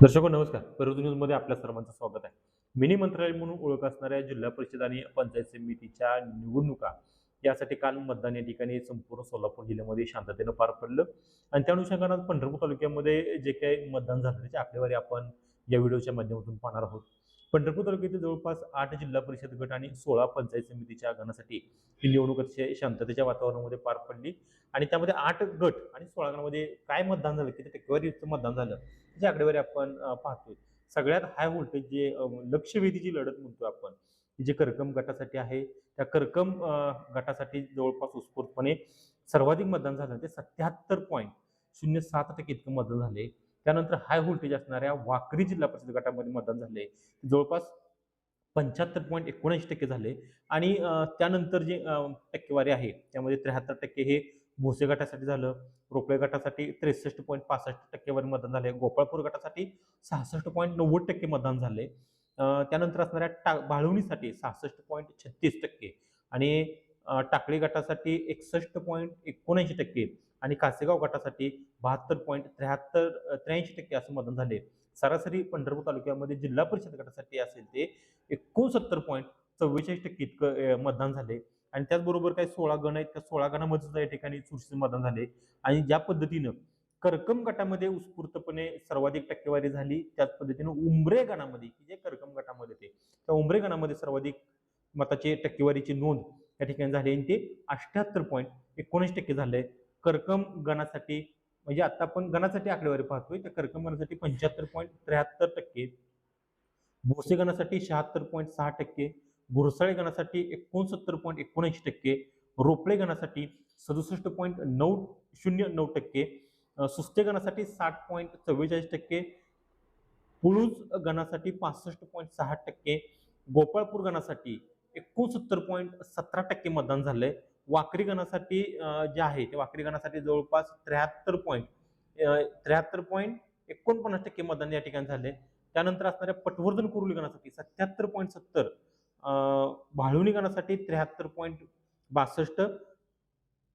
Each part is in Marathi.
दर्शको नमस्कार. परिवर्तन न्यूजमध्ये आपल्या सर्वांचं स्वागत आहे. मिनी मंत्रालय म्हणून ओळख असणाऱ्या जिल्हा परिषद आणि पंचायत समितीच्या निवडणुका यासाठी काल मतदान या ठिकाणी संपूर्ण सोलापूर जिल्ह्यामध्ये शांततेनं पार पडलं आणि त्या अनुषंगानं पंढरपूर तालुक्यामध्ये जे काही मतदान झालं त्याची आकडेवारी आपण या व्हिडिओच्या माध्यमातून पाहणार आहोत. पंढरपूर तालुक्यातील जवळपास 8 जिल्हा परिषद गट आणि 16 पंचायत समितीच्या गणासाठी ही निवडणूक अतिशय शांततेच्या वातावरणामध्ये पार पडली आणि त्यामध्ये 8 गट आणि 16 गणामध्ये काय मतदान झालं, किती टक्केवारीचं मतदान झालं त्याची आकडेवारी आपण पाहतोय. सगळ्यात हाय व्होल्टेज जे लक्षवेधीची लढत म्हणतो आपण, जे करकम गटासाठी आहे, त्या करकम गटासाठी जवळपास उत्स्फूर्तपणे सर्वाधिक मतदान झालं ते 77.07% इतकं मतदान झाले. त्यानंतर हाय व्होल्टेज असणाऱ्या वाकरी जिल्हा परिषद गटामध्ये मतदान झाले जवळपास 75.79% झाले आणि त्यानंतर जे टक्केवारी आहे त्यामध्ये 73% हे भोसे गटासाठी झालं. रोपळे गटासाठी 63.65% टक्केवारी मतदान झाले. गोपाळपूर गटासाठी 66.90% मतदान झाले. त्यानंतर असणाऱ्या बाळवणीसाठी 66.36% आणि टाकळी गटासाठी 61.79% आणि कासेगाव गटासाठी 72.83% असं मतदान झाले. सरासरी पंढरपूर तालुक्यामध्ये जिल्हा परिषद गटासाठी असेल ते 69.44% इतकं मतदान झाले आणि त्याचबरोबर काही 16 गण आहेत त्या 16 गणामध्ये सुद्धा या ठिकाणी चुरशीचं मतदान झाले आणि ज्या पद्धतीनं करकम गटामध्ये उत्स्फूर्तपणे सर्वाधिक टक्केवारी झाली त्याच पद्धतीनं उंबरे गणामध्ये की जे करकम गटामध्ये ते त्या उंबरे गणामध्ये सर्वाधिक मताची टक्केवारीची नोंद या ठिकाणी झाली आणि ते 78.19% झाले. करकम गणासाठी म्हणजे आता आपण गणासाठी आकडेवारी पाहतोय त्या करकम गणासाठी 75.73%, भोसे गणासाठी 76.6%, गुरसाळे गणासाठी 69.79%, रोपळे गणासाठी 67.909%, सुस्ते गणासाठी 60.44%, पुळूज गणासाठी 65.6%, गोपाळपूर गणासाठी 69.17% मतदान झालंय. वाकरी गणासाठी जे आहे ते वाकरी गणासाठी जवळपास 73.49% मतदान या ठिकाणी झाले. त्यानंतर असणाऱ्या पटवर्धन कुरुली गणासाठी 77.70, भाळवणी गणासाठी 73.62,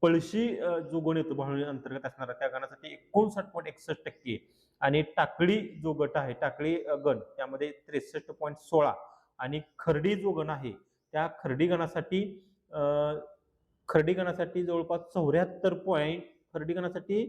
पळशी जो गण येतो भाळवणी अंतर्गत असणारा त्या गणासाठी 59.61% आणि टाकळी जो गट आहे टाकळी गण त्यामध्ये 63.16 आणि खर्डी जो गण आहे त्या खर्डी गणासाठी जवळपास 74 खर्डी गणासाठी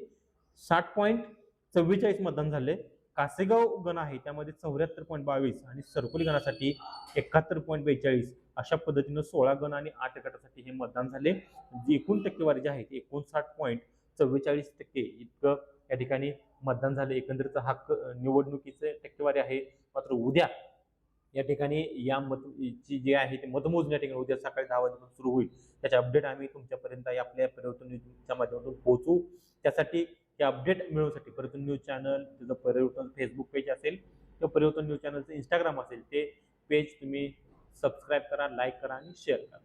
60.44 मतदान झाले. कासेगाव गण आहे त्यामध्ये 74.22 आणि सरकोली गणासाठी 71.42 अशा पद्धतीनं 16 गण आणि 8 गटासाठी हे मतदान झाले. जी एकूण टक्केवारी जी आहे ती 59.44% इतकं या ठिकाणी मतदान झाले. एकंदरीत हा निवडणुकीचे टक्केवारी आहे. मात्र उद्या या ठिकाणी या ची जी आहे ते मतमोजणी या ठिकाणी उद्या सकाळी 10 वाजेपासून सुरू होईल. त्याचे अपडेट आम्ही तुमच्यापर्यंत आपल्या परिवर्तन न्यूजच्या माध्यमातून पोहोचू. त्यासाठी हे अपडेट मिळवण्यासाठी परिवर्तन न्यूज चॅनल, त्याचं परिवर्तन फेसबुक पेज असेल किंवा परिवर्तन न्यूज चॅनलचं इंस्टाग्राम असेल ते पेज तुम्ही सबस्क्राईब करा, लाईक करा आणि शेअर करा.